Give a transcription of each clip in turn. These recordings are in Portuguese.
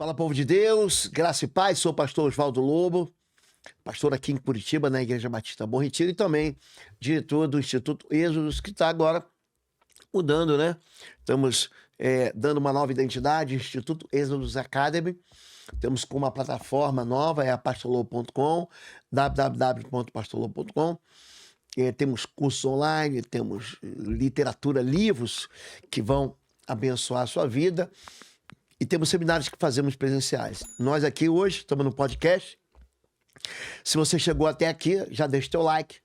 Fala, povo de Deus, graça e paz, sou o pastor Oswaldo Lobo, pastor aqui em Curitiba, na Igreja Batista Bom Retiro, e também diretor do Instituto Êxodos, que está agora mudando, né? Estamos dando uma nova identidade, Instituto Êxodos Academy. Temos com uma plataforma nova, é a pastorlobo.com, www.pastorlobo.com. Temos cursos online, temos literatura, livros que vão abençoar a sua vida. E temos seminários que fazemos presenciais. Nós aqui hoje estamos no podcast. Se você chegou até aqui, já deixa o teu like.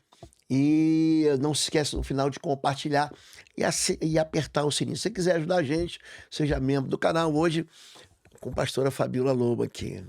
E não se esqueça no final de compartilhar e apertar o sininho. Se você quiser ajudar a gente, seja membro do canal. Hoje, com a pastora Fabíola Lobo aqui.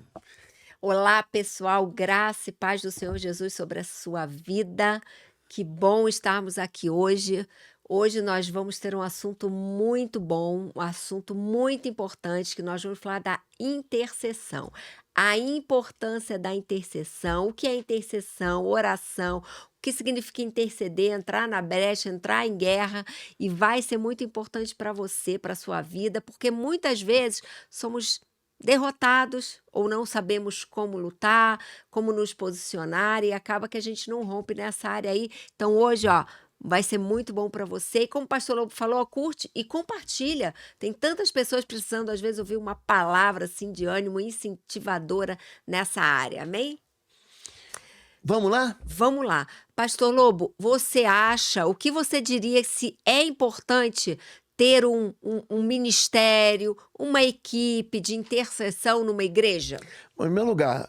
Olá, pessoal, graça e paz do Senhor Jesus sobre a sua vida. Que bom estarmos aqui hoje. Hoje nós vamos ter um assunto muito bom, um assunto muito importante, que nós vamos falar da intercessão. A importância da intercessão, o que é intercessão, oração, o que significa interceder, entrar na brecha, entrar em guerra, e vai ser muito importante para você, para a sua vida, porque muitas vezes somos derrotados ou não sabemos como lutar, como nos posicionar, e acaba que a gente não rompe nessa área aí. Então hoje, vai ser muito bom para você. E como o pastor Lobo falou, curte e compartilha. Tem tantas pessoas precisando, às vezes, ouvir uma palavra assim de ânimo incentivadora nessa área. Amém? Vamos lá? Vamos lá. Pastor Lobo, você acha, o que você diria se é importante ter um ministério, uma equipe de intercessão numa igreja? Bom, em meu lugar,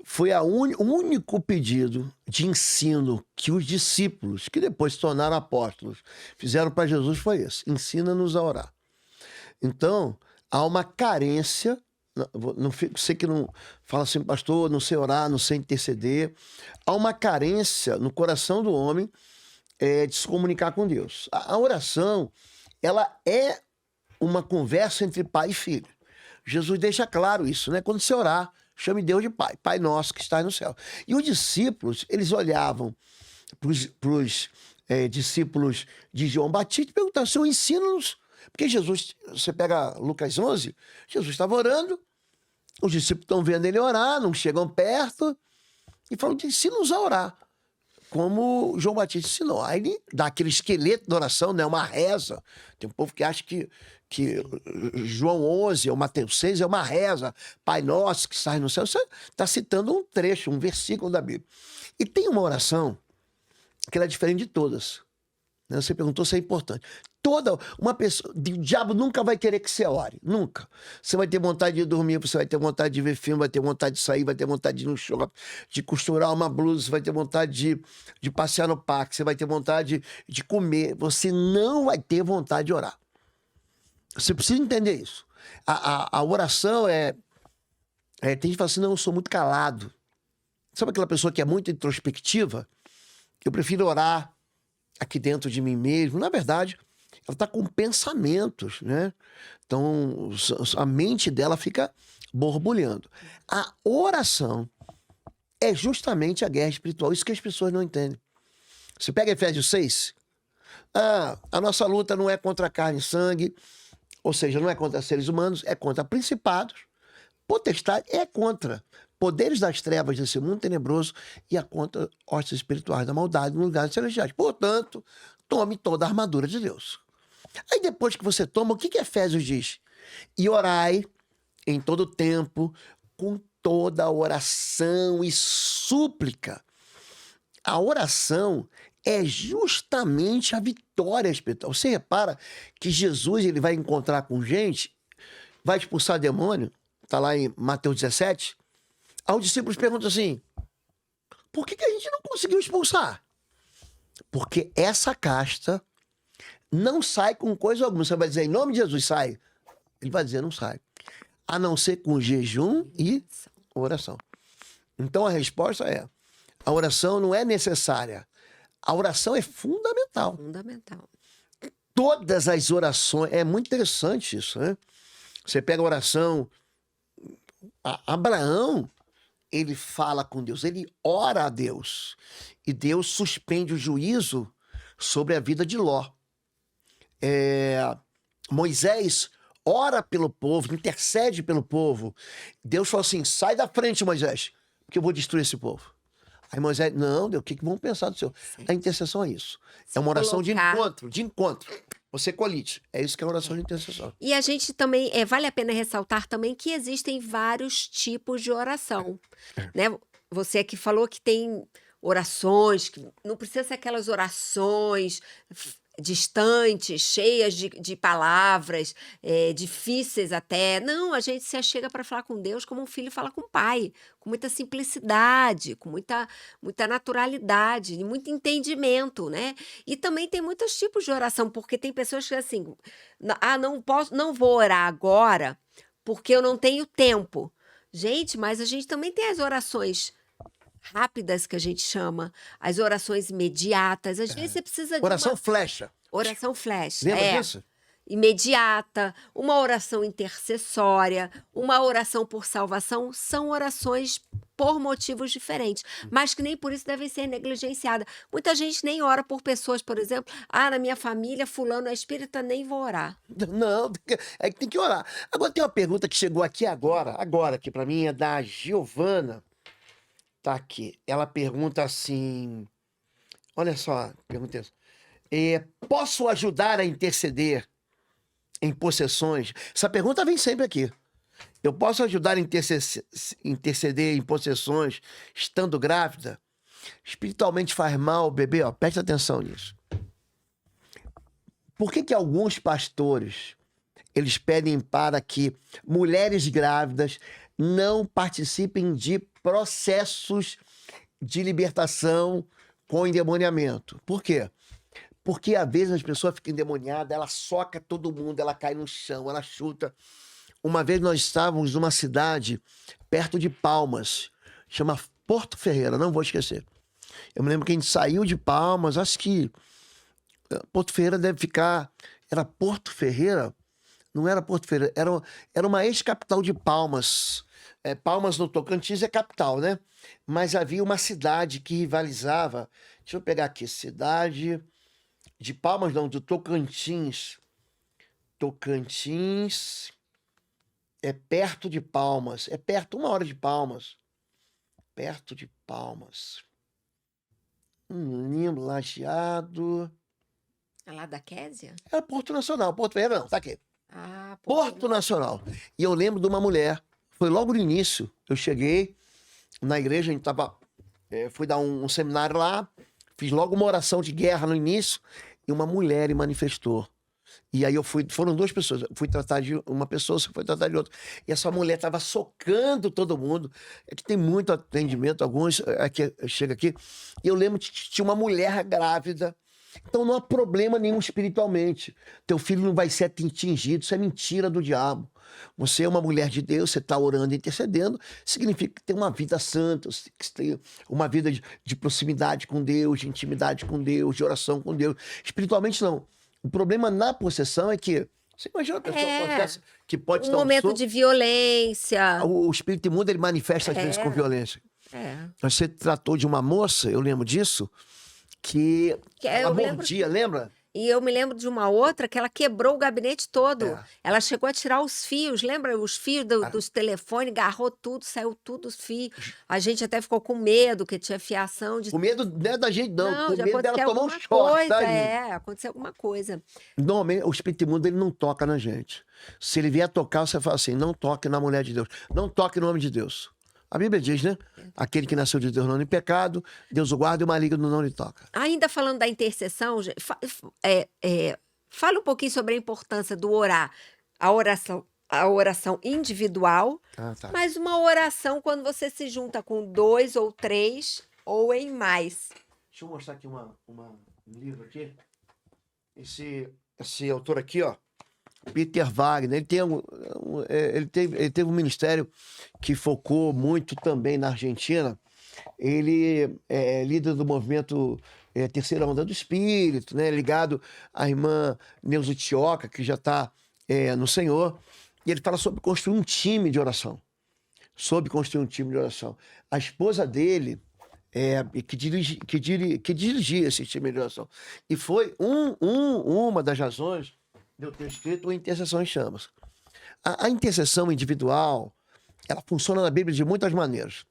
foi o único pedido de ensino que os discípulos, que depois se tornaram apóstolos, fizeram para Jesus foi esse: ensina-nos a orar. Então, há uma carência, sei que não fala assim, pastor, não sei orar, não sei interceder. Há uma carência no coração do homem de se comunicar com Deus. A oração, ela é uma conversa entre pai e filho. Jesus deixa claro isso, né? Quando você orar, chame Deus de Pai, Pai nosso que está no céu. E os discípulos, eles olhavam para os discípulos de João Batista e perguntavam: Senhor, ensina-nos. Porque Jesus, você pega Lucas 11, Jesus estava orando, os discípulos estão vendo ele orar, não chegam perto, e falam: ensina-nos a orar, como João Batista ensinou. Aí ele dá aquele esqueleto da oração, né? Uma reza. Tem um povo que acha que João 11 ou Mateus 6 é uma reza. Pai nosso que sai no céu. Você está citando um trecho, um versículo da Bíblia. E tem uma oração que ela é diferente de todas. Você perguntou se é importante. Uma pessoa, o diabo nunca vai querer que você ore, nunca. Você vai ter vontade de dormir, você vai ter vontade de ver filme, vai ter vontade de sair, vai ter vontade de ir no shopping, de costurar uma blusa, você vai ter vontade de passear no parque, você vai ter vontade de comer. Você não vai ter vontade de orar. Você precisa entender isso. A oração tem gente que fala assim: não, eu sou muito calado. Sabe aquela pessoa que é muito introspectiva? Eu prefiro orar aqui dentro de mim mesmo. Na verdade, ela está com pensamentos, né? Então, a mente dela fica borbulhando. A oração é justamente a guerra espiritual. Isso que as pessoas não entendem. Você pega Efésios 6, a nossa luta não é contra carne e sangue, ou seja, não é contra seres humanos, é contra principados, potestade, é contra poderes das trevas desse mundo tenebroso e a contra hostes espirituais da maldade no lugar celestiais. Portanto, tome toda a armadura de Deus. Aí depois que você toma, o que Efésios diz? E orai em todo tempo, com toda oração e súplica. A oração é justamente a vitória espiritual. Você repara que Jesus ele vai encontrar com gente, vai expulsar demônio, está lá em Mateus 17. Aí os discípulos perguntam assim: por que a gente não conseguiu expulsar? Porque essa casta não sai com coisa alguma. Você vai dizer: em nome de Jesus, sai. Ele vai dizer: não sai. A não ser com jejum e oração. Então a resposta é: a oração não é necessária. A oração é fundamental. Fundamental. Todas as orações, é muito interessante isso, né? Você pega a oração, Abraão, ele fala com Deus, ele ora a Deus, e Deus suspende o juízo sobre a vida de Ló. Moisés ora pelo povo, intercede pelo povo. Deus falou assim, sai da frente, Moisés, porque eu vou destruir esse povo. Aí Moisés, não, Deus, o que vão pensar do Senhor? Sim. A intercessão é isso. Se É uma oração colocar. de encontro. Você colite. É isso que é a oração de intercessão. E a gente também, vale a pena ressaltar também que existem vários tipos de oração, né? Você aqui falou que tem orações, que não precisa ser aquelas orações distantes, cheias de palavras, difíceis até. Não, a gente se achega para falar com Deus como um filho fala com o pai, com muita simplicidade, com muita naturalidade, e muito entendimento, né? E também tem muitos tipos de oração, porque tem pessoas que assim, não posso, não vou orar agora, porque eu não tenho tempo. Gente, mas a gente também tem as orações rápidas que a gente chama, as orações imediatas. Às vezes você precisa de Oração uma flecha. oração flash, Lembra disso? imediata, uma oração intercessória, uma oração por salvação, são orações por motivos diferentes, mas que nem por isso devem ser negligenciadas. Muita gente nem ora por pessoas, por exemplo, na minha família fulano é espírita, nem vou orar. Não, é que tem que orar. Agora tem uma pergunta que chegou aqui agora aqui pra mim, é da Giovana. Tá aqui. Ela pergunta assim, olha só, pergunta isso. Posso ajudar a interceder em possessões? Essa pergunta vem sempre aqui. Eu posso ajudar a interceder em possessões estando grávida? Espiritualmente faz mal, bebê? Ó, preste atenção nisso. Por que alguns pastores, eles pedem para que mulheres grávidas não participem de processos de libertação com endemoniamento? Por quê? Porque às vezes as pessoas ficam endemoniadas, ela soca todo mundo, ela cai no chão, ela chuta. Uma vez nós estávamos numa cidade perto de Palmas, chama Porto Ferreira, não vou esquecer. Eu me lembro que a gente saiu de Palmas, acho que Porto Ferreira deve ficar... Era Porto Ferreira? Não era Porto Ferreira, era uma ex-capital de Palmas. Palmas no Tocantins é capital, né? Mas havia uma cidade que rivalizava. Deixa eu pegar aqui, cidade de Palmas, não, do Tocantins. Tocantins é perto de Palmas. É perto, 1 hora de Palmas. Perto de Palmas. Lembro, Lajeado. É lá da Késia? Era Porto Nacional, Porto Ferreira não, tá aqui. Porto Porto Nacional. E eu lembro de uma mulher, foi logo no início, eu cheguei na igreja, a gente tava, fui dar um seminário lá, fiz logo uma oração de guerra no início, e uma mulher me manifestou. E aí foram 2 pessoas, eu fui tratar de uma pessoa, você foi tratar de outra. E essa mulher tava socando todo mundo. É que tem muito atendimento, alguns aqui, chega aqui. E eu lembro que tinha uma mulher grávida. Então não há problema nenhum espiritualmente. Teu filho não vai ser atingido, isso é mentira do diabo. Você é uma mulher de Deus, você está orando e intercedendo, significa que tem uma vida santa, que tem uma vida de proximidade com Deus, de intimidade com Deus, de oração com Deus. Espiritualmente não. O problema na possessão é que, você imagina uma pessoa que pode dar momento soco, de violência. o espírito imundo ele manifesta às vezes com violência. Você tratou de uma moça, eu lembro disso, que ela mordia, lembra? E eu me lembro de uma outra que ela quebrou o gabinete todo. Ela chegou a tirar os fios, lembra? Os fios dos telefones, agarrou tudo, saiu tudo os fios. A gente até ficou com medo, que tinha fiação de... Com medo não é da gente, não. Com já medo dela aconteceu tomar um alguma choque, coisa, tá? aconteceu alguma coisa. Normalmente, o espírito imundo, ele não toca na gente. Se ele vier tocar, você fala assim, não toque na mulher de Deus. Não toque no nome de Deus. A Bíblia diz, né? Aquele que nasceu de Deus não anda em pecado, Deus o guarda e o maligno não lhe toca. Ainda falando da intercessão, fala um pouquinho sobre a importância do orar. A oração individual, mas uma oração quando você se junta com 2 ou 3 ou em mais. Deixa eu mostrar aqui um livro aqui. Esse autor aqui, ó, Peter Wagner, ele teve um ministério que focou muito também na Argentina. Ele é líder do movimento Terceira Onda do Espírito, né? Ligado à irmã Neuza Tioca, que já está no Senhor. E ele fala sobre construir um time de oração. A esposa dele, que dirigia esse time de oração. E foi uma das razões de eu ter escrito o Intercessão em Chamas. A intercessão individual, ela funciona na Bíblia de muitas maneiras.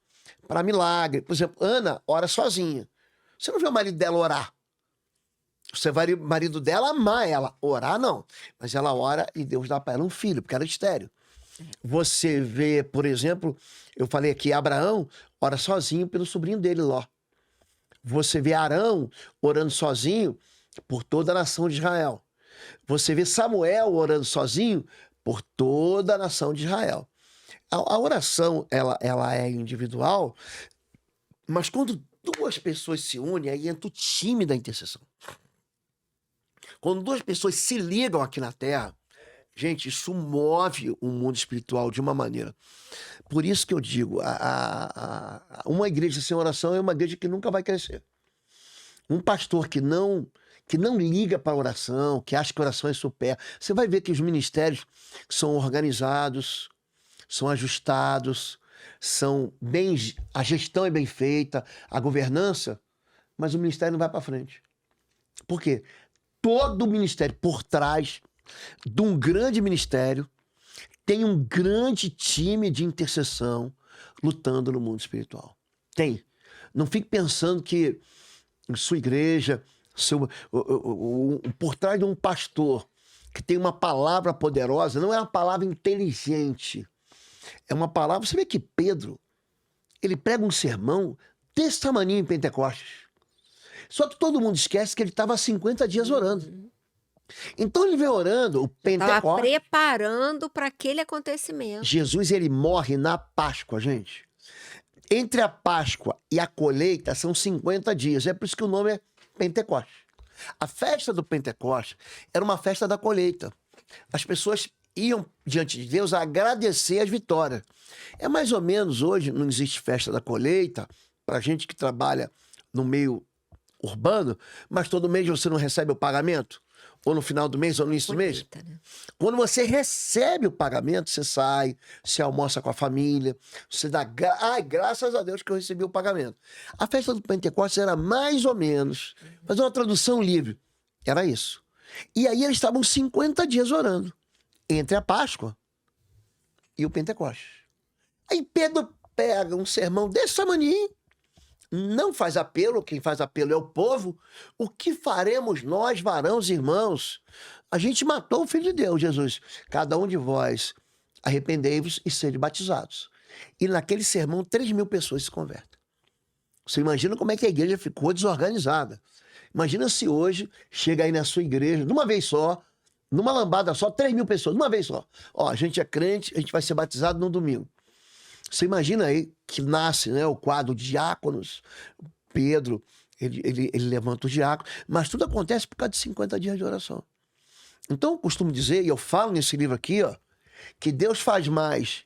Para milagre. Por exemplo, Ana ora sozinha. Você não vê o marido dela orar. Você vai o marido dela amar ela. Orar, não. Mas ela ora e Deus dá para ela um filho, porque era estéril. Você vê, por exemplo, eu falei aqui, Abraão ora sozinho pelo sobrinho dele, Ló. Você vê Arão orando sozinho por toda a nação de Israel. Você vê Samuel orando sozinho por toda a nação de Israel. A oração, ela é individual, mas quando duas pessoas se unem, aí entra o time da intercessão. Quando duas pessoas se ligam aqui na Terra, gente, isso move o mundo espiritual de uma maneira. Por isso que eu digo, uma igreja sem oração é uma igreja que nunca vai crescer. Um pastor que não liga para a oração, que acha que a oração é super, você vai ver que os ministérios são organizados, são ajustados, a gestão é bem feita, a governança, mas o ministério não vai para frente. Por quê? Todo ministério por trás de um grande ministério tem um grande time de intercessão lutando no mundo espiritual. Tem. Não fique pensando que sua igreja, por trás de um pastor que tem uma palavra poderosa, não é uma palavra inteligente. É uma palavra... Você vê que Pedro, ele prega um sermão desse tamanho em Pentecostes. Só que todo mundo esquece que ele estava há 50 dias orando. Então ele vem orando, o Pentecostes... Estava preparando para aquele acontecimento. Jesus, ele morre na Páscoa, gente. Entre a Páscoa e a colheita são 50 dias. É por isso que o nome é Pentecostes. A festa do Pentecostes era uma festa da colheita. As pessoas iam diante de Deus a agradecer as vitórias. É mais ou menos hoje, não existe festa da colheita, para gente que trabalha no meio urbano, mas todo mês você não recebe o pagamento? Ou no final do mês, ou no início do mês? Né? Quando você recebe o pagamento, você sai, você almoça com a família, você dá... Ai, graças a Deus que eu recebi o pagamento. A festa do Pentecostes era mais ou menos, fazer uma tradução livre, era isso. E aí eles estavam 50 dias orando, entre a Páscoa e o Pentecostes. Aí Pedro pega um sermão desse tamanho, não faz apelo, quem faz apelo é o povo. O que faremos nós, varãos e irmãos? A gente matou o Filho de Deus, Jesus. Cada um de vós arrependei-vos e sede batizados. E naquele sermão, 3.000 pessoas se convertem. Você imagina como é que a igreja ficou desorganizada. Imagina se hoje chega aí na sua igreja, de uma vez só, numa lambada só, 3.000 pessoas, de uma vez só. Ó, a gente é crente, a gente vai ser batizado no domingo. Você imagina aí que nasce, né, o quadro diáconos, Pedro, ele levanta os diáconos, mas tudo acontece por causa de 50 dias de oração. Então eu costumo dizer, e eu falo nesse livro aqui, ó, que Deus faz mais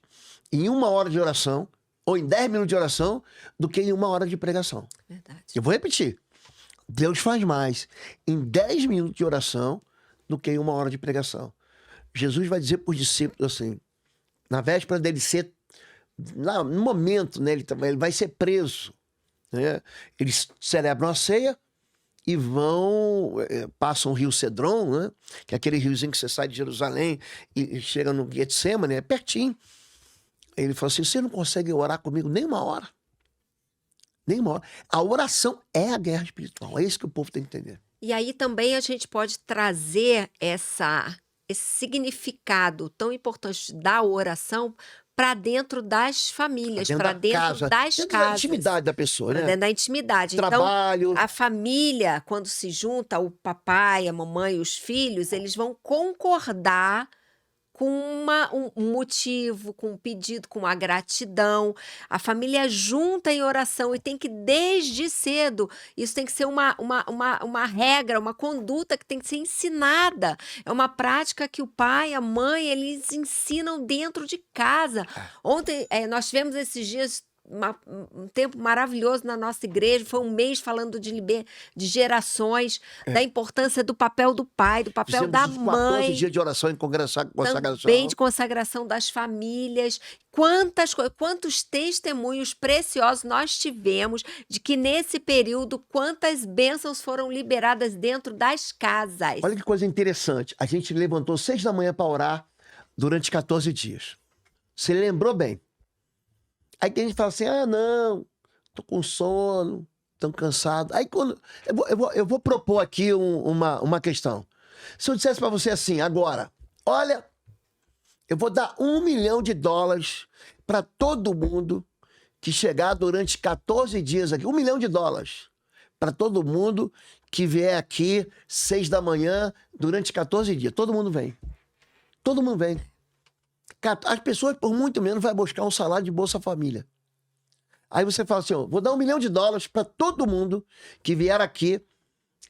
em 1 hora de oração, ou em 10 minutos de oração, do que em 1 hora de pregação. Verdade. Eu vou repetir. Deus faz mais em 10 minutos de oração do que em 1 hora de pregação. Jesus vai dizer para os discípulos assim, na véspera dele ser... No momento, né, ele vai ser preso, né? Eles celebram a ceia e passam o rio Cedron, né? Que é aquele riozinho que você sai de Jerusalém e chega no Getsemane, é pertinho. Ele falou assim, você não consegue orar comigo nem 1 hora? Nem 1 hora. A oração é a guerra espiritual, é isso que o povo tem que entender. E aí também a gente pode trazer esse significado tão importante da oração para dentro das famílias, para dentro das dentro casas. da intimidade da pessoa, né? Dentro da intimidade. Trabalho. Então, a família, quando se junta, o papai, a mamãe, os filhos, eles vão concordar com um motivo, com um pedido, com uma gratidão. A família junta em oração e tem que, desde cedo, isso tem que ser uma regra, uma conduta que tem que ser ensinada. É uma prática que o pai, a mãe, eles ensinam dentro de casa. Ontem, nós tivemos esses dias um tempo maravilhoso na nossa igreja, foi um mês falando de gerações, da importância do papel do pai, do papel Fizemos da os mãe. 14 dias de oração em consagração. Também de consagração das famílias. Quantos testemunhos preciosos nós tivemos de que nesse período quantas bênçãos foram liberadas dentro das casas. Olha que coisa interessante. A gente levantou 6 da manhã para orar. durante 14 dias. Você lembrou bem. Aí tem gente que fala assim, não, tô com sono, tão cansado. Aí quando... Eu vou propor aqui uma questão. Se eu dissesse para você assim, agora, olha, eu vou dar $1 milhão para todo mundo que chegar durante 14 dias aqui. $1 milhão para todo mundo que vier aqui 6 da manhã durante 14 dias. Todo mundo vem. Todo mundo vem. As pessoas, por muito menos, vão buscar um salário de Bolsa Família. Aí você fala assim, vou dar $1 milhão para todo mundo que vier aqui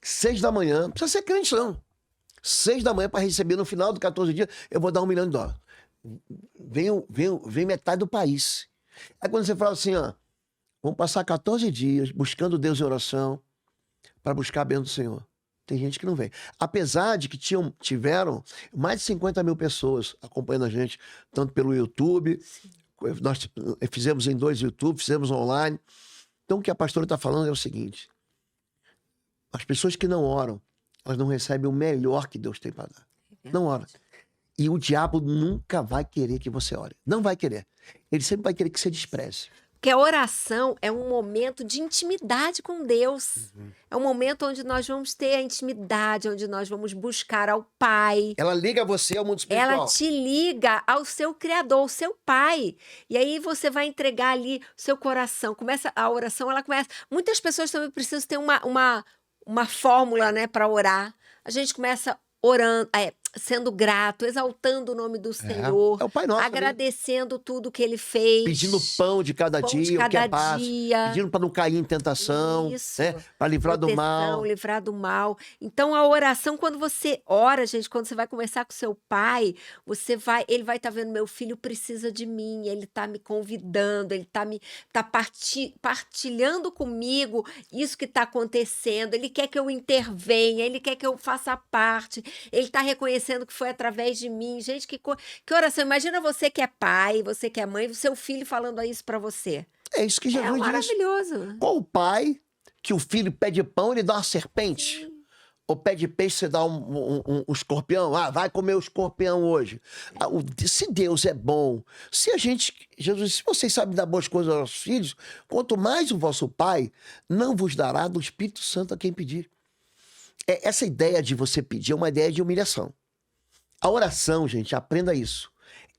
6 da manhã. Não precisa ser crente, não. 6 da manhã para receber no final de 14 dias, eu vou dar $1 milhão. Vem metade do país. Aí quando você fala assim, vamos passar 14 dias buscando Deus em oração para buscar a bênção do Senhor. Tem gente que não vem. Apesar de que tiveram mais de 50 mil pessoas acompanhando a gente, tanto pelo YouTube, nós fizemos em 2 YouTube, fizemos online. Então o que a pastora está falando é o seguinte, as pessoas que não oram, elas não recebem o melhor que Deus tem para dar. Não oram. E o diabo nunca vai querer que você ore. Não vai querer. Ele sempre vai querer que você despreze. Porque a oração é um momento de intimidade com Deus. É um momento onde nós vamos ter a intimidade, onde nós vamos buscar ao Pai. Ela liga você ao mundo espiritual. Ela te liga ao seu Criador, ao seu Pai. E aí você vai entregar ali o seu coração. Começa a oração, ela começa... Muitas pessoas também precisam ter uma fórmula, né, para orar. A gente começa orando, sendo grato, exaltando o nome do Senhor, é o Pai Nosso, agradecendo tudo que Ele fez. Pedindo pão de cada dia, o que é paz. Pedindo para não cair em tentação, né? Para livrar do mal. Livrar do mal. Então a oração, quando você ora, gente, quando você vai conversar com seu pai, ele vai estar vendo, meu filho precisa de mim, ele está me convidando, ele está partilhando comigo isso que está acontecendo, ele quer que eu intervenha, ele quer que eu faça parte, ele está reconhecendo que foi através de mim. Gente, que oração. Imagina você que é pai, você que é mãe, seu filho falando isso para você. É isso que Jesus diz. É maravilhoso. Qual o pai que o filho pede pão, ele dá uma serpente? Sim. Ou pede peixe, você dá um escorpião? Vai comer o escorpião hoje. Se Deus é bom, Jesus, se vocês sabem dar boas coisas aos filhos, quanto mais o vosso Pai não vos dará do Espírito Santo a quem pedir. Essa ideia de você pedir é uma ideia de humilhação. A oração, gente, aprenda isso.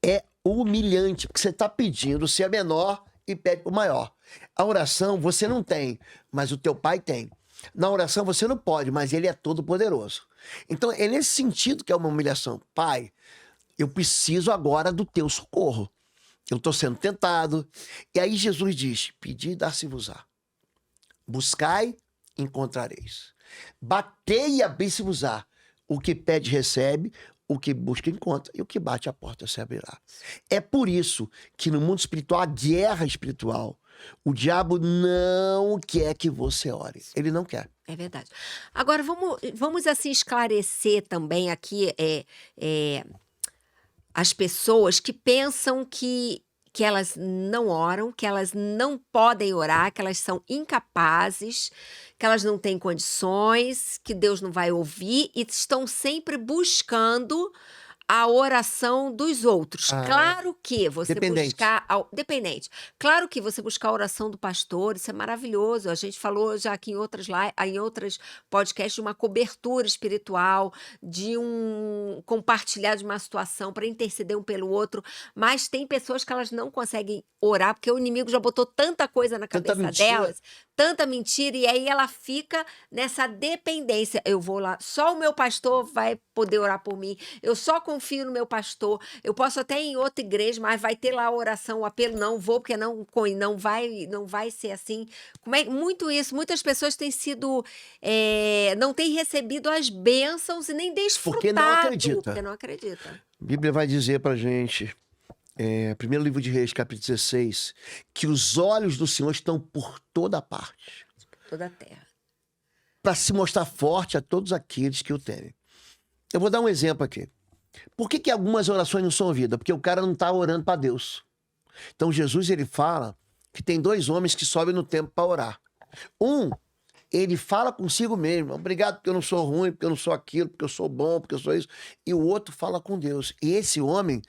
É humilhante, porque você está pedindo, você é menor e pede o maior. A oração você não tem, mas o teu pai tem. Na oração você não pode, mas ele é todo poderoso. Então é nesse sentido que é uma humilhação. Pai, eu preciso agora do teu socorro. Eu estou sendo tentado. E aí Jesus diz, pedi e dar-se-vos-á. Buscai, encontrareis. Batei e abri-se-vos-á. O que pede, recebe. O que busca, encontra. E o que bate, a porta se abrirá. É por isso que no mundo espiritual, a guerra espiritual, o diabo não quer que você ore. Ele não quer. É verdade. Agora, vamos assim esclarecer também aqui as pessoas que pensam que elas não oram, que elas não podem orar, que elas são incapazes, que elas não têm condições, que Deus não vai ouvir e estão sempre buscando a oração dos outros. Claro que você buscar... Dependente. Claro que você buscar a oração do pastor, isso é maravilhoso. A gente falou já aqui em outras podcasts de uma cobertura espiritual, de um compartilhar de uma situação para interceder um pelo outro, mas tem pessoas que elas não conseguem orar, porque o inimigo já botou tanta coisa na cabeça delas, tanta mentira, e aí ela fica nessa dependência. Eu vou lá, só o meu pastor vai poder orar por mim, eu só confio no meu pastor, eu posso até ir em outra igreja, mas vai ter lá a oração, o apelo, não vou, porque não vai ser assim. Muito isso, muitas pessoas têm sido, não têm recebido as bênçãos e nem desfrutado. Porque não acredita. A Bíblia vai dizer pra gente, primeiro livro de Reis, capítulo 16, que os olhos do Senhor estão por toda parte. Toda a terra. Para se mostrar forte a todos aqueles que o temem. Eu vou dar um exemplo aqui. Por que algumas orações não são ouvidas? Porque o cara não está orando para Deus. Então Jesus, ele fala que tem 2 homens que sobem no templo para orar. Um Ele fala consigo mesmo. Obrigado porque eu não sou ruim, porque eu não sou aquilo, porque eu sou bom, porque eu sou isso. E o outro fala com Deus. E esse homem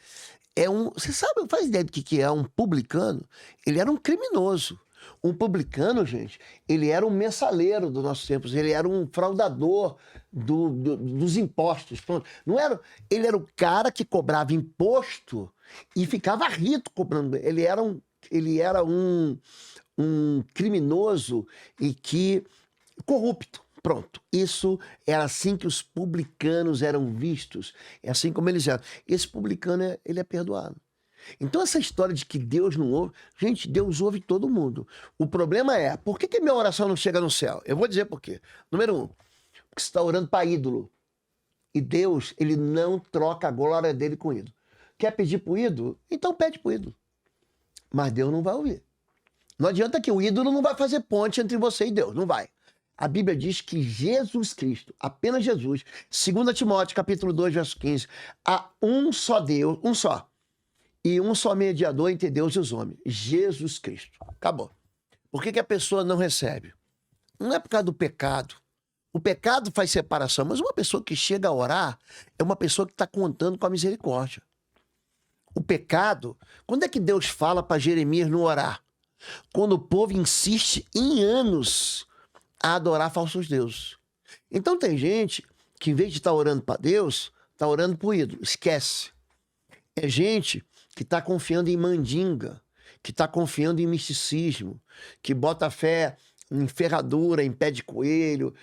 é um... Você sabe, faz ideia do que é um publicano? Ele era um criminoso. Um publicano, gente, ele era um mensaleiro dos nossos tempos. Ele era um fraudador dos impostos. Pronto. Não era... Ele era o cara que cobrava imposto e ficava rico cobrando. Ele era um criminoso e que corrupto. Pronto. Isso era assim que os publicanos eram vistos. É assim como eles eram. Esse publicano, ele é perdoado. Então essa história de que Deus não ouve... Gente, Deus ouve todo mundo. O problema é, por que minha oração não chega no céu? Eu vou dizer por quê. Número 1, porque você está orando para ídolo. E Deus, ele não troca a glória dele com ídolo. Quer pedir para o ídolo? Então pede para o ídolo. Mas Deus não vai ouvir. Não adianta que o ídolo não vai fazer ponte entre você e Deus, não vai. A Bíblia diz que Jesus Cristo, apenas Jesus, 2 Timóteo capítulo 2, verso 15, há um só Deus, um só, e um só mediador entre Deus e os homens, Jesus Cristo. Acabou. Por que a pessoa não recebe? Não é por causa do pecado. O pecado faz separação, mas uma pessoa que chega a orar é uma pessoa que está contando com a misericórdia. O pecado, quando é que Deus fala para Jeremias não orar? Quando o povo insiste em anos a adorar falsos deuses. Então tem gente que, em vez de estar orando para Deus, está orando para o ídolo. Esquece. É gente que está confiando em mandinga, que está confiando em misticismo, que bota fé em ferradura, em pé de coelho.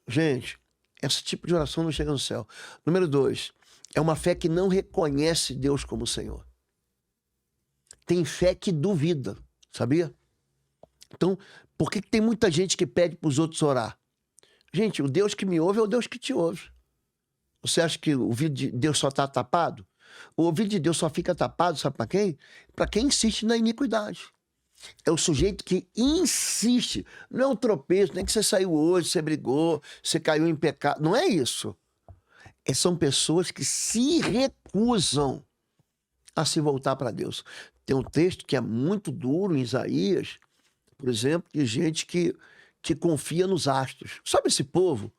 Gente, esse tipo de oração não chega no céu. Número 2, é uma fé que não reconhece Deus como Senhor. Tem fé que duvida. Sabia? Então, por que tem muita gente que pede para os outros orar? Gente, o Deus que me ouve é o Deus que te ouve. Você acha que o ouvido de Deus só está tapado? O ouvido de Deus só fica tapado, sabe para quem? Para quem insiste na iniquidade. É o sujeito que insiste. Não é um tropeço, nem que você saiu hoje, você brigou, você caiu em pecado. Não é isso. São pessoas que se recusam a se voltar para Deus. Tem um texto que é muito duro em Isaías, por exemplo, de gente que confia nos astros. Sabe esse povo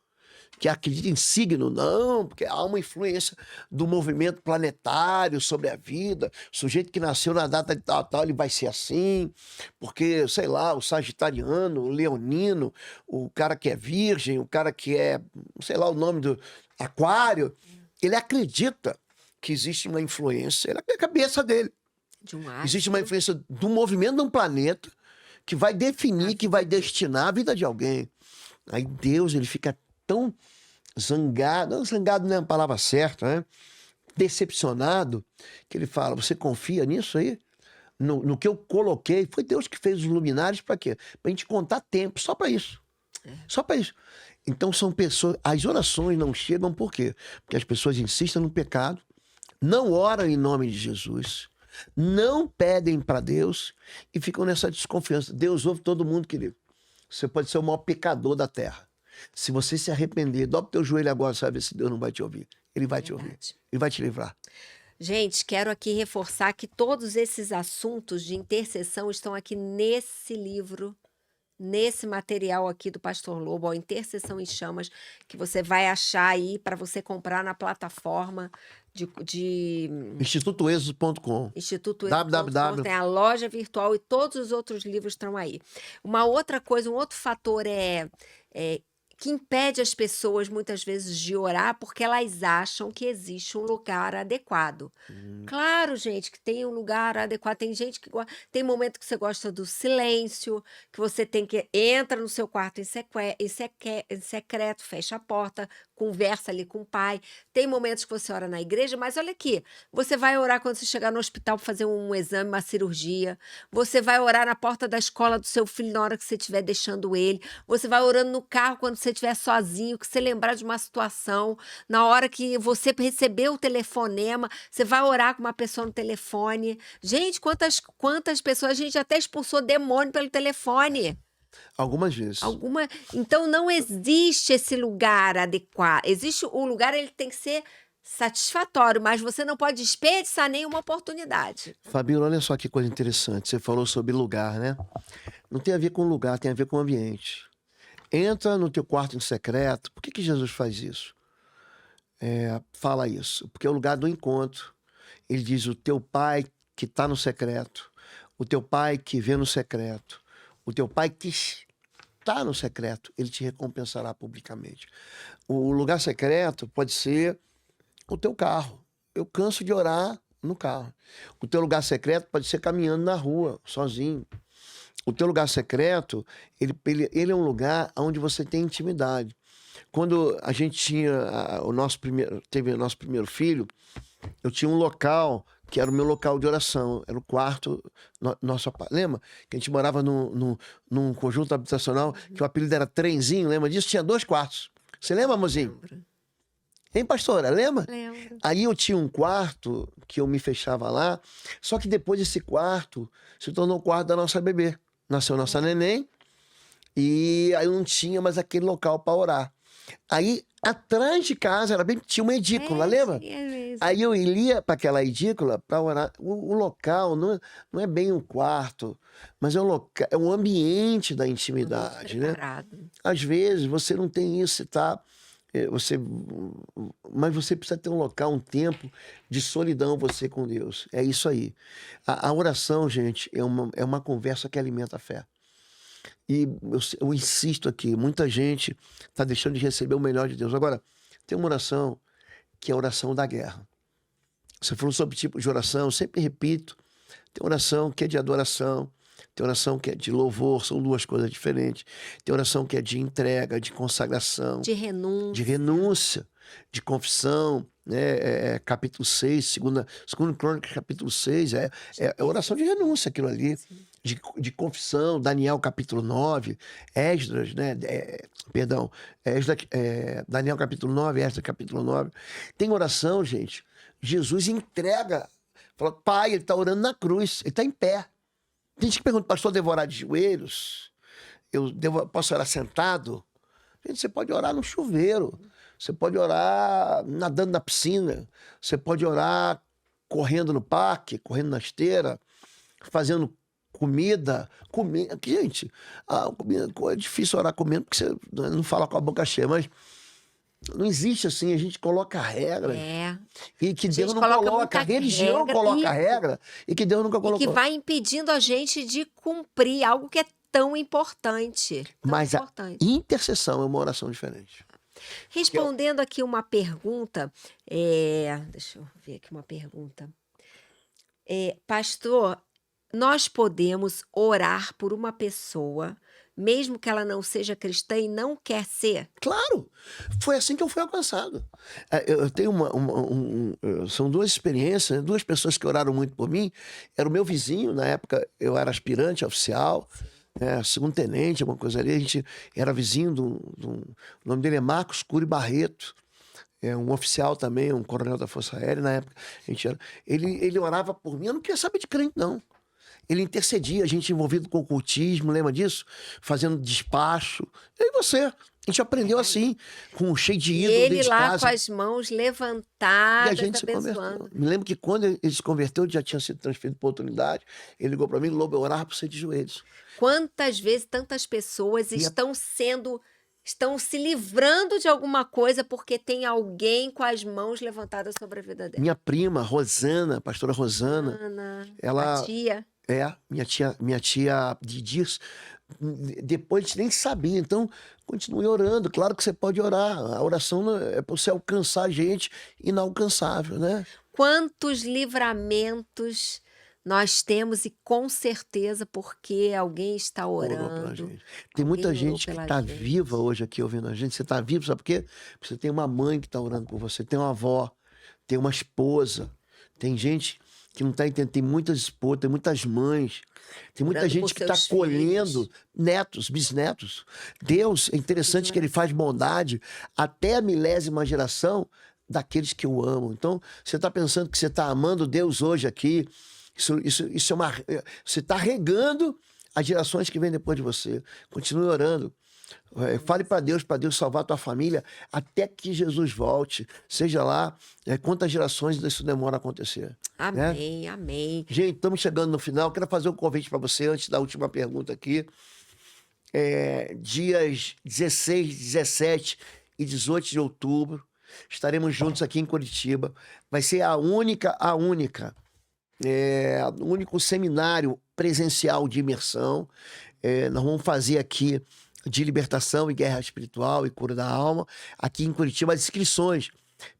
que acredita em signo? Não, porque há uma influência do movimento planetário sobre a vida. O sujeito que nasceu na data de tal, ele vai ser assim, porque, sei lá, o sagitariano, o leonino, o cara que é virgem, o cara que é, sei lá, o nome do aquário, ele acredita que existe uma influência na cabeça dele. De um astro. Existe uma influência do movimento de um planeta que vai definir, que vai destinar a vida de alguém. Aí Deus, ele fica tão zangado, não, zangado não é a palavra certa, né? Decepcionado, que ele fala, você confia nisso aí? No que eu coloquei, foi Deus que fez os luminares para quê? Para a gente contar tempo, só para isso. Só para isso. Então são pessoas, as orações não chegam por quê? Porque as pessoas insistem no pecado, não oram em nome de Jesus, não pedem para Deus e ficam nessa desconfiança. Deus ouve todo mundo, querido. Você pode ser o maior pecador da terra. Se você se arrepender, dobra o teu joelho agora, sabe se Deus não vai te ouvir. Ele vai te ouvir. Ele vai te livrar. Gente, quero aqui reforçar que todos esses assuntos de intercessão estão aqui nesse livro, nesse material aqui do Pastor Lobo, ó, Intercessão em Chamas, que você vai achar aí para você comprar na plataforma de institutoexo.com. Instituto www. Tem a loja virtual e todos os outros livros estão aí. Uma outra coisa, um outro fator é que impede as pessoas muitas vezes de orar porque elas acham que existe um lugar adequado. Claro, gente, que tem um lugar adequado. Tem gente que tem momento que você gosta do silêncio, que você tem que entra no seu quarto em secreto, fecha a porta, conversa ali com o pai. Tem momentos que você ora na igreja, mas olha aqui, você vai orar quando você chegar no hospital para fazer um exame, uma cirurgia. Você vai orar na porta da escola do seu filho na hora que você estiver deixando ele. Você vai orando no carro quando você estiver sozinho, que você lembrar de uma situação. Na hora que você receber o telefonema, você vai orar com uma pessoa no telefone. Gente, quantas pessoas, a gente até expulsou demônio pelo telefone. Algumas vezes. Então não existe esse lugar adequado. Existe o lugar, ele tem que ser satisfatório, mas você não pode desperdiçar nenhuma oportunidade. Fabíola, olha só que coisa interessante. Você falou sobre lugar, né? Não tem a ver com lugar, tem a ver com ambiente. Entra no teu quarto em secreto. Por que Jesus faz isso? Fala isso. Porque é o lugar do encontro. Ele diz, o teu pai que está no secreto, o teu pai que vê no secreto, o teu pai que está no secreto, ele te recompensará publicamente. O lugar secreto pode ser o teu carro. Eu canso de orar no carro. O teu lugar secreto pode ser caminhando na rua, sozinho. O teu lugar secreto, ele é um lugar onde você tem intimidade. Quando a gente tinha teve o nosso primeiro filho, eu tinha um local que era o meu local de oração, era o quarto nosso apartamento. Lembra que a gente morava num conjunto habitacional que o apelido era Trenzinho, lembra disso? Tinha 2 quartos. Você lembra, mozinho? Lembro. Hein, pastora? Lembra? Lembro. Aí eu tinha um quarto que eu me fechava lá, só que depois esse quarto se tornou o quarto da nossa bebê. Nasceu nossa neném e aí eu não tinha mais aquele local para orar. Aí atrás de casa tinha uma edícula, lembra? Sim, é mesmo. Aí eu ia para aquela edícula para orar. O local não é bem um quarto, mas é um ambiente da intimidade, né? Preparado. Às vezes você não tem isso, você tá, mas você precisa ter um local, um tempo de solidão você com Deus. É isso aí. A oração, gente, é uma conversa que alimenta a fé. E eu insisto aqui, muita gente está deixando de receber o melhor de Deus. Agora, tem uma oração que é a oração da guerra. Você falou sobre tipo de oração, eu sempre repito, tem oração que é de adoração, tem oração que é de louvor, são 2 coisas diferentes. Tem oração que é de entrega, de consagração, De renúncia. de renúncia, de confissão, né? Capítulo 6, segundo Crônicas, capítulo 6, é oração de renúncia aquilo ali, de confissão. Daniel, capítulo 9, Esdras, né? Daniel, capítulo 9, Esdras, capítulo 9. Tem oração, gente, Jesus entrega, fala, pai, ele está orando na cruz, ele está em pé. Tem gente que pergunta, pastor, devo orar de joelhos? Posso orar sentado? Gente, você pode orar no chuveiro, você pode orar nadando na piscina, você pode orar correndo no parque, correndo na esteira, fazendo comida. Gente, é difícil orar comendo porque você não fala com a boca cheia, mas não existe assim, a gente coloca regra. E que Deus não coloca, a religião não coloca regra, e que Deus nunca colocou. E que vai impedindo a gente de cumprir algo que é tão importante. Mas a intercessão é uma oração diferente. Respondendo aqui uma pergunta, deixa eu ver aqui uma pergunta. Pastor, nós podemos orar por uma pessoa, mesmo que ela não seja cristã e não quer ser? Claro! Foi assim que eu fui alcançado. Eu tenho são 2 experiências, né? 2 pessoas que oraram muito por mim. Era o meu vizinho, na época eu era aspirante oficial, segundo tenente, alguma coisa ali. A gente era vizinho o nome dele é Marcos Cury Barreto. É um oficial também, um coronel da Força Aérea. Na época, ele orava por mim. Eu não queria saber de crente, não. Ele intercedia, a gente envolvido com ocultismo, lembra disso? Fazendo despacho. Eu e você. A gente aprendeu assim, cheio de ídolo dentro Ele de lá casa. com as mãos E levantadas, a gente se converteu. Me lembro que quando ele se converteu, ele já tinha sido transferido para outra unidade. Ele ligou para mim, Lobo, eu orava por você de joelhos. Quantas vezes tantas pessoas estão se livrando de alguma coisa porque tem alguém com as mãos levantadas sobre a vida dela. Minha prima, Rosana, pastora Rosana, ela... A tia. Minha tia Didis, depois a gente nem sabia, então continue orando. Claro que você pode orar, a oração é para você alcançar a gente inalcançável, né? Quantos livramentos nós temos e com certeza porque alguém está orando. Tem muita gente que está viva hoje aqui ouvindo a gente. Você está vivo, sabe por quê? Porque você tem uma mãe que está orando por você, tem uma avó, tem uma esposa, tem gente que não está entendendo, tem muitas esposas, tem muitas mães, tem muita gente que está colhendo netos, bisnetos. Deus, é interessante que ele faz bondade até a 1000ª geração daqueles que o amam. Então, você está pensando que você está amando Deus hoje aqui, isso é você está regando as gerações que vêm depois de você. Continue orando. Fale para Deus salvar a tua família até que Jesus volte. Seja lá quantas gerações isso demora a acontecer. Amém, amém. Gente, estamos chegando no final. Quero fazer um convite para você antes da última pergunta aqui. dias 16, 17 e 18 de outubro. Estaremos juntos aqui em Curitiba. Vai ser o único seminário presencial de imersão. Nós vamos fazer aqui de libertação e guerra espiritual e cura da alma, aqui em Curitiba. As inscrições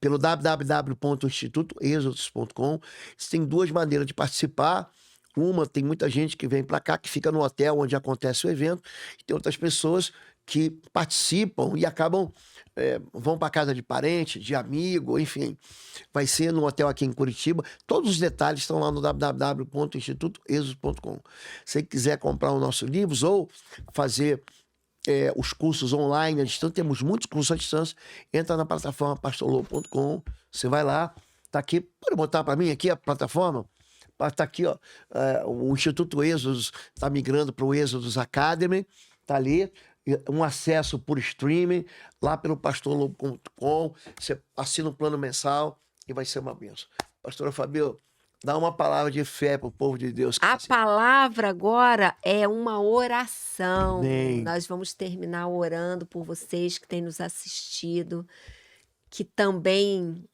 pelo www.institutoexodus.com. Você tem duas maneiras de participar. Uma, tem muita gente que vem para cá, que fica no hotel onde acontece o evento, e tem outras pessoas que participam e acabam, vão para casa de parente, de amigo, enfim. Vai ser no hotel aqui em Curitiba. Todos os detalhes estão lá no www.institutoexodus.com. Se você quiser comprar os nossos livros ou fazer os cursos online à distância, temos muitos cursos à distância. Entra na plataforma pastorlobo.com, você vai lá, tá aqui, pode botar para mim aqui a plataforma? Tá aqui, ó, o Instituto Êxodos está migrando para o Êxodos Academy, tá ali, um acesso por streaming, lá pelo pastorlobo.com, você assina um plano mensal e vai ser uma bênção. Pastora Fabio, dá uma palavra de fé para o povo de Deus. A palavra agora é uma oração. Amém. Nós vamos terminar orando por vocês que têm nos assistido, que também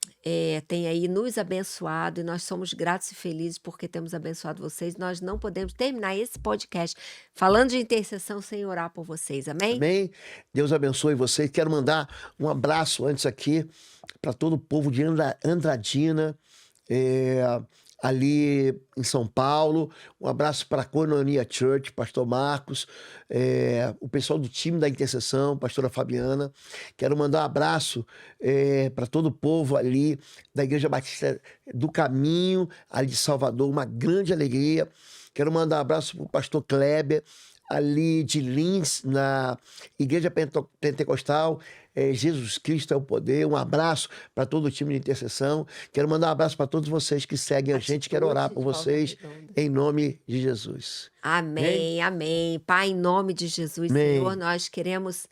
têm aí nos abençoado, e nós somos gratos e felizes porque temos abençoado vocês. Nós não podemos terminar esse podcast falando de intercessão sem orar por vocês, amém? Amém? Deus abençoe vocês. Quero mandar um abraço antes aqui para todo o povo de Andradina, ali em São Paulo. Um abraço para a Coinonia Church, pastor Marcos, o pessoal do time da intercessão, pastora Fabiana. Quero mandar um abraço para todo o povo ali da Igreja Batista do Caminho, ali de Salvador, uma grande alegria. Quero mandar um abraço para o pastor Kleber, ali de Lins, na Igreja Pentecostal. Jesus Cristo é o poder. Um abraço para todo o time de intercessão. Quero mandar um abraço para todos vocês que seguem a gente. Quero orar por vocês em nome de Jesus. Amém, amém. Pai, em nome de Jesus, Amém. Senhor, nós queremos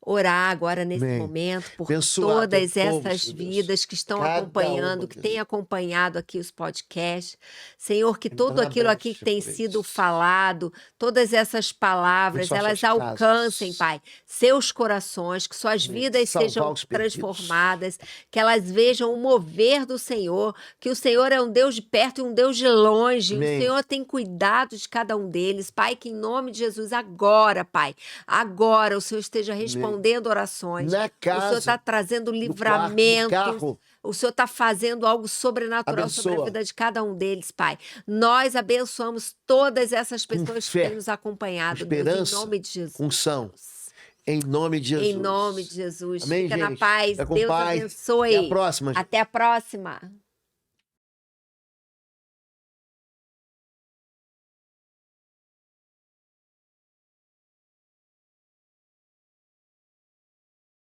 orar agora nesse Amém. momento por Abençoa todas teu povo, essas Senhor Deus. vidas que estão Cada acompanhando, uma, que Jesus. têm acompanhado aqui os podcasts. Senhor, que tudo Parabéns, aquilo aqui que tem por sido isso. falado, todas essas palavras, Abençoa elas suas alcancem, casas. Pai, seus corações, que suas Amém. vidas Salvar sejam os perdidos. transformadas, que elas vejam o mover do Senhor, que o Senhor é um Deus de perto e um Deus de longe. Amém. O Senhor tem cuidado de cada um deles. Pai, que em nome de Jesus, agora, Pai, agora o Senhor esteja respondendo orações. Na O Senhor casa, está trazendo no quarto, no livramento. carro. O Senhor está fazendo algo sobrenatural sobre a Abençoa. vida de cada um deles, Pai. Nós abençoamos todas essas Com pessoas que fé, têm nos acompanhado, Deus, em esperança, nome de Jesus. unção. Em nome de Jesus. Em nome de Jesus. Amém, Fica na gente? paz. Fica com Deus paz. abençoe. Até a próxima. Até a próxima.